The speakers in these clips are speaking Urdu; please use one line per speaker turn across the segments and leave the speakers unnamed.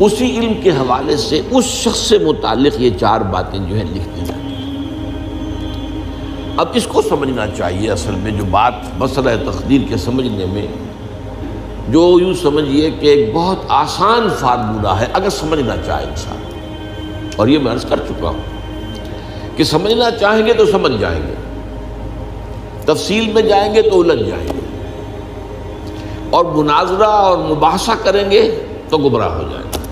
اسی علم کے حوالے سے اس شخص سے متعلق یہ 4 باتیں جو ہیں لکھ دی جاتی ہیں۔ اب اس کو سمجھنا چاہیے، اصل میں جو بات مسئلہ تقدیر کے سمجھنے میں، جو یوں سمجھیے کہ ایک بہت آسان فارمولہ ہے اگر سمجھنا چاہے انسان، اور یہ میں عرض کر چکا ہوں کہ سمجھنا چاہیں گے تو سمجھ جائیں گے، تفصیل میں جائیں گے تو الجھ جائیں گے، اور مناظرہ اور مباحثہ کریں گے تو گمراہ ہو جائیں گے۔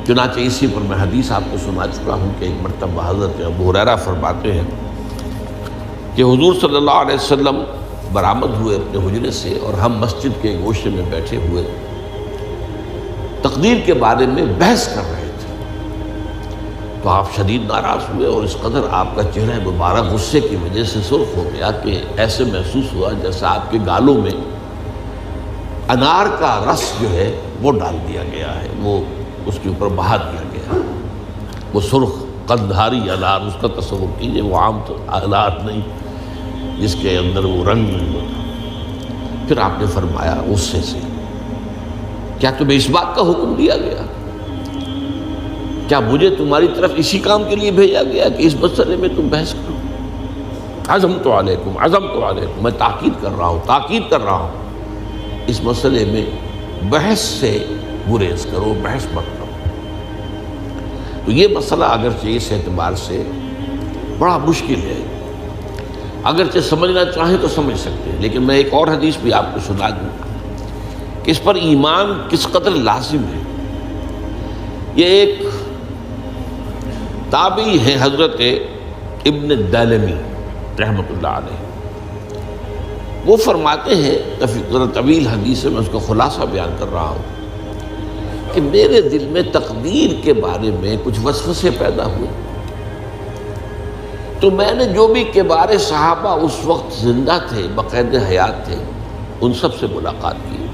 چنانچہ اسی پر میں حدیث آپ کو سنا چکا ہوں کہ ایک مرتبہ حضرت ابو ہریرہ فرماتے ہیں کہ حضور صلی اللہ علیہ وسلم برآمد ہوئے اپنے حجرے سے، اور ہم مسجد کے گوشے میں بیٹھے ہوئے تقدیر کے بارے میں بحث کر رہے تھے، تو آپ شدید ناراض ہوئے، اور اس قدر آپ کا چہرہ مبارک غصے کی وجہ سے سرخ ہو گیا کہ ایسے محسوس ہوا جیسا آپ کے گالوں میں انار کا رس جو ہے وہ ڈال دیا گیا ہے، وہ اس کے اوپر بہا دیا گیا، وہ سرخ قندھاری انار، اس کا تصور کیجئے، وہ عام تو انار نہیں جس کے اندر وہ رنگ نہیں ہوتا۔ پھر آپ نے فرمایا غصے سے، کیا تمہیں اس بات کا حکم دیا گیا؟ کیا مجھے تمہاری طرف اسی کام کے لیے بھیجا گیا کہ اس مسئلے میں تم بحث کرو؟ عزمت علیکم، میں تاکید کر رہا ہوں اس مسئلے میں بحث سے گریز کرو، بحث مت کرو۔ تو یہ مسئلہ اگرچہ اس اعتبار سے بڑا مشکل ہے، اگرچہ سمجھنا چاہیں تو سمجھ سکتے ہیں، لیکن میں ایک اور حدیث بھی آپ کو سنا دوں کہ اس پر ایمان کس قدر لازم ہے۔ یہ ایک تابعی ہے حضرت ابن الدیلمی رحمۃ اللہ علیہ، وہ فرماتے ہیں، ذرا طویل حدیث ہے، میں اس کا خلاصہ بیان کر رہا ہوں، کہ میرے دل میں تقدیر کے بارے میں کچھ وسوسے پیدا ہوئے، تو میں نے جو بھی کبار صحابہ اس وقت زندہ تھے، بقید حیات تھے، ان سب سے ملاقات کی۔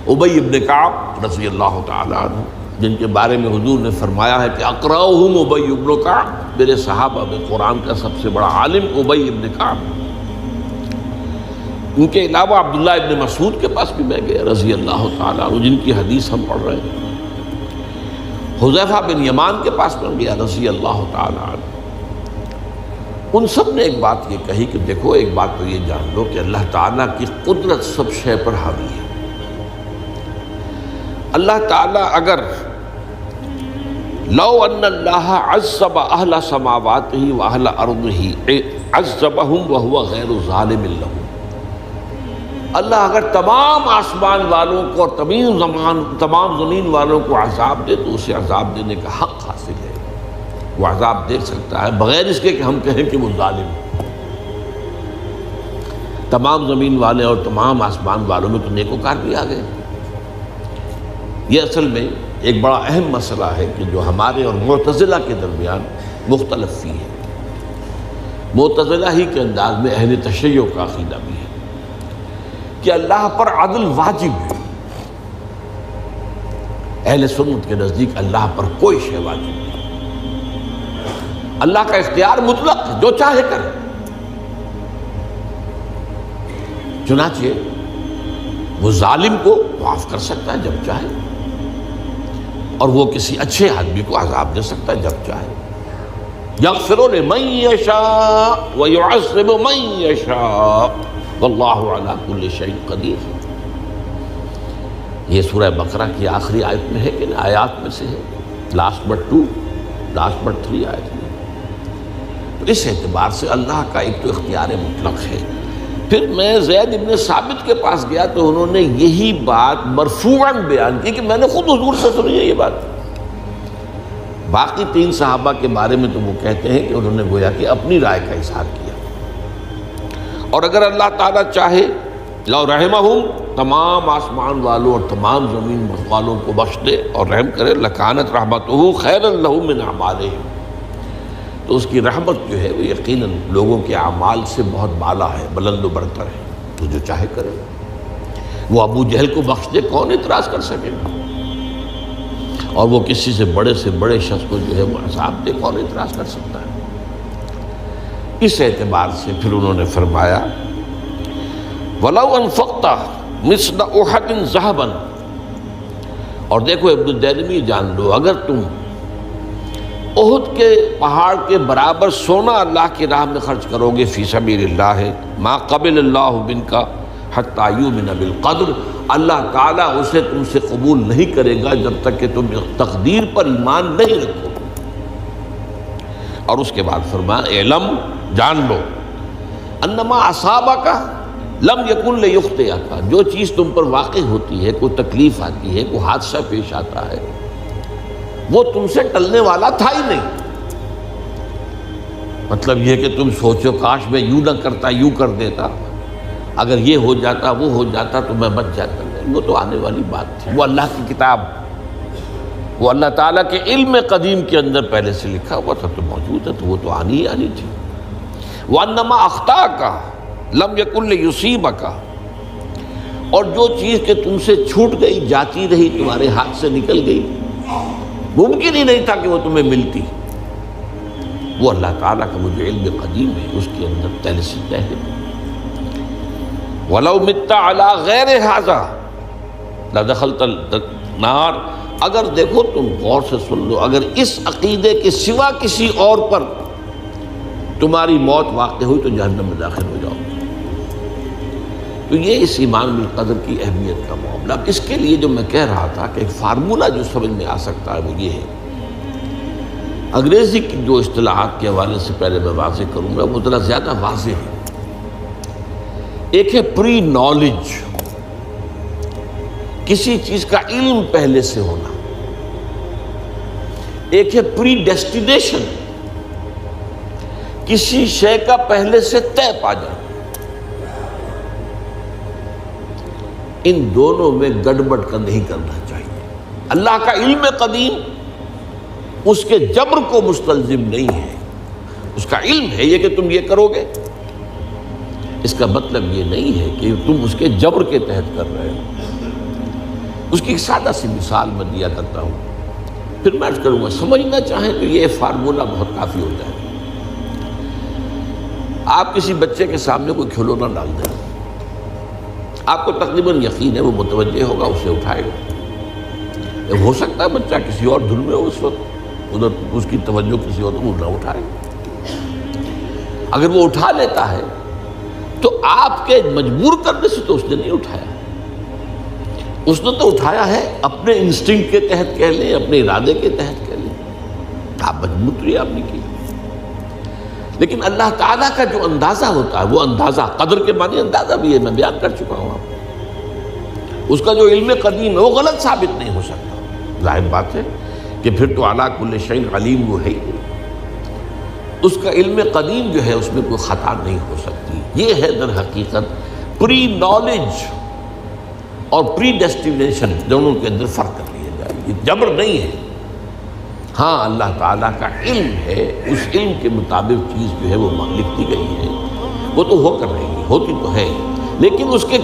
ابی ابن کعب رضی اللہ تعالیٰ عنہ، جن کے بارے میں حضور نے فرمایا ہے کہ اقرأہم ابی ابن کعب، میرے صحابہ میں قرآن کا سب سے بڑا عالم ابی ابن کعب۔ ان کے علاوہ عبداللہ ابن مسعود کے پاس بھی میں گیا رضی اللہ تعالیٰ عنہ، جن کی حدیث ہم پڑھ رہے ہیں۔ حذیفہ بن یمان کے پاس میں گیا رضی اللہ تعالیٰ عنہ۔ ان سب نے ایک بات یہ کہی کہ دیکھو، ایک بات تو یہ جان لو کہ اللہ تعالیٰ کی قدرت سب شے پر حاوی ہے۔ اللہ تعالیٰ اگر لو ان اللہ عذب اہل سماواتہ و اہل ارضہ عذبہم وہو غیر ظالم لہم، اللہ اگر تمام آسمان والوں کو اور تمام زمین والوں کو عذاب دے تو اسے عذاب دینے کا حق حاصل ہے، وہ عذاب دے سکتا ہے بغیر اس کے کہ ہم کہیں کہ وہ ظالم ہے۔ تمام زمین والے اور تمام آسمان والوں میں تو نیکوکار بھی آ گئے۔ یہ اصل میں ایک بڑا اہم مسئلہ ہے کہ جو ہمارے اور معتزلہ کے درمیان مختلف فی ہے۔ معتزلہ ہی کے انداز میں اہل تشیع کا عقیدہ بھی ہے کہ اللہ پر عدل واجب ہے، اہل سنت کے نزدیک اللہ پر کوئی شے واجب نہیں، اللہ کا اختیار مطلق ہے، جو چاہے کرے۔ چنانچہ وہ ظالم کو معاف کر سکتا ہے جب چاہے، اور وہ کسی اچھے آدمی کو عذاب دے سکتا ہے جب چاہے۔ یغفر لمن یشاء ویعذب من یشاء واللہ علی کل شیء قدیر۔ یہ سورہ بقرہ کی آخری آیت میں ہے کہ آیات میں سے ہے، لاسٹ بٹ 3 آیت میں۔ تو اس اعتبار سے اللہ کا ایک تو اختیار مطلق ہے۔ پھر میں زید ابن ثابت کے پاس گیا تو انہوں نے یہی بات مرفوعاً بیان کی کہ میں نے خود حضور سے سنی ہے یہ بات۔ باقی 3 صحابہ کے بارے میں تو وہ کہتے ہیں کہ انہوں نے گویا کہ اپنی رائے کا اظہار کیا، اور اگر اللہ تعالیٰ چاہے لو رحمہم، تمام آسمان والوں اور تمام زمین والوں کو بخش دے اور رحم کرے، لکانت رحمتہ خیرا لہم من اعمالہم، تو اس کی رحمت جو ہے وہ یقیناً لوگوں کے اعمال سے بہت بالا ہے، بلند و برتر ہے، تو جو چاہے کرے۔ وہ ابو جہل کو بخش دے، کون اعتراض کر سکے گا؟ اور وہ کسی سے بڑے شخص کو جو ہے وہ عذاب دے، کون اعتراض کر سکتا ہے؟ اس اعتبار سے پھر انہوں نے فرمایا وَلَوْ أَنفَقْتَ مِثْلَ أُحَدٍ ذَهَبًا اور دیکھو ابن الدینمی جان لو، اگر تم احد کے پہاڑ کے برابر سونا اللہ کی راہ میں خرچ کرو گے فی سبیل اللہ، ما قبل اللہ منک حتی یؤمن بالقدر، اللہ تعالیٰ اسے تم سے قبول نہیں کرے گا جب تک کہ تم تقدیر پر ایمان نہیں رکھو۔ اور اس کے بعد فرمایا اعلم، جان لو، انما اصابک لم یکن لیخطئک، جو چیز تم پر واقع ہوتی ہے، کوئی تکلیف آتی ہے، کوئی حادثہ پیش آتا ہے، وہ تم سے ٹلنے والا تھا ہی نہیں۔ مطلب یہ کہ تم سوچو کاش میں یوں نہ کرتا، یوں کر دیتا، اگر یہ ہو جاتا، وہ ہو جاتا تو میں بچ جاتا، نہیں، وہ تو آنے والی بات تھی، وہ اللہ کی کتاب، وہ اللہ تعالیٰ کے علم قدیم کے اندر پہلے سے لکھا ہوا تھا، تو موجود ہے، تو وہ تو آنی ہی آنی تھی۔ وَأَنَّمَا أَخْطَأَكَ لَمْ يَكُنْ لِيُصِيبَكَ، اور جو چیز کہ تم سے چھوٹ گئی، جاتی رہی، تمہارے ہاتھ سے نکل گئی، ممکن ہی نہیں تھا کہ وہ تمہیں ملتی، وہ اللہ تعالیٰ کا وہ جو علم قدیم ہے اس کے اندر پہلے سے طے ہے۔ وَلَوْ مِتَّ عَلَىٰ غَيْرِ هَٰذَا لَدَخَلْتَ النَّارَ، اگر دیکھو تم غور سے سن لو، اگر اس عقیدے کے سوا کسی اور پر تمہاری موت واقع ہوئی تو جہنم میں داخل ہو جاؤ۔ تو یہ اس ایمان بالقدر کی اہمیت کا معاملہ۔ اب اس کے لیے جو میں کہہ رہا تھا کہ ایک فارمولہ جو سمجھ میں آ سکتا ہے وہ یہ ہے، انگریزی کی جو اصطلاحات کے حوالے سے پہلے میں واضح کروں گا وہ ذرا زیادہ واضح ہے۔ ایک ہے پری نالج، کسی چیز کا علم پہلے سے ہونا، ایک ہے پری ڈیسٹینیشن، کسی شے کا پہلے سے طے پا جانا۔ ان دونوں میں گڑبڑ کا نہیں کرنا چاہیے۔ اللہ کا علم قدیم اس کے جبر کو مستلزم نہیں ہے، اس کا علم ہے یہ کہ تم یہ کرو گے، اس کا مطلب یہ نہیں ہے کہ تم اس کے جبر کے تحت کر رہے ہو۔ اس کی ایک سادہ سی مثال میں دیا کرتا ہوں، پھر میں عرض کروں گا، سمجھنا چاہیں تو یہ فارمولہ بہت کافی ہوتا ہے۔ آپ کسی بچے کے سامنے کوئی کھلونا ڈال دیں، آپ کو تقریباً یقین ہے وہ متوجہ ہوگا، اسے اٹھائے گا۔ ہو سکتا ہے بچہ کسی اور دھن میں ہو اس وقت، ادھر اس کی توجہ کسی اور کو نہ اٹھائے۔ اگر وہ اٹھا لیتا ہے تو آپ کے مجبور کرنے سے تو اس نے نہیں اٹھایا، اس نے تو اٹھایا ہے اپنے انسٹنکٹ کے تحت کہہ لیں، اپنے ارادے کے تحت کہہ لیں، آپ مجبور تو یہ آپ نے کی۔ لیکن اللہ تعالیٰ کا جو اندازہ ہوتا ہے، وہ اندازہ قدر کے معنی اندازہ بھی ہے، میں بیان کر چکا ہوں آپ کو۔ اس کا جو علم قدیم ہے وہ غلط ثابت نہیں ہو سکتا۔ ظاہر بات ہے کہ پھر تو اعلیٰ کل شیء علیم وہ ہے ہی، اس کا علم قدیم جو ہے اس میں کوئی خطا نہیں ہو سکتی۔ یہ ہے در حقیقت پری نالج اور پری ڈیسٹینیشن، دونوں کے اندر فرق کر لیا جائے، یہ جبر نہیں ہے۔ ہاں اللہ تعالیٰ کا علم ہے، اس علم کے مطابق چیز جو ہے وہ لکھتی گئی ہے، وہ تو ہو کر رہی ہے، ہوتی تو ہے، لیکن اس کے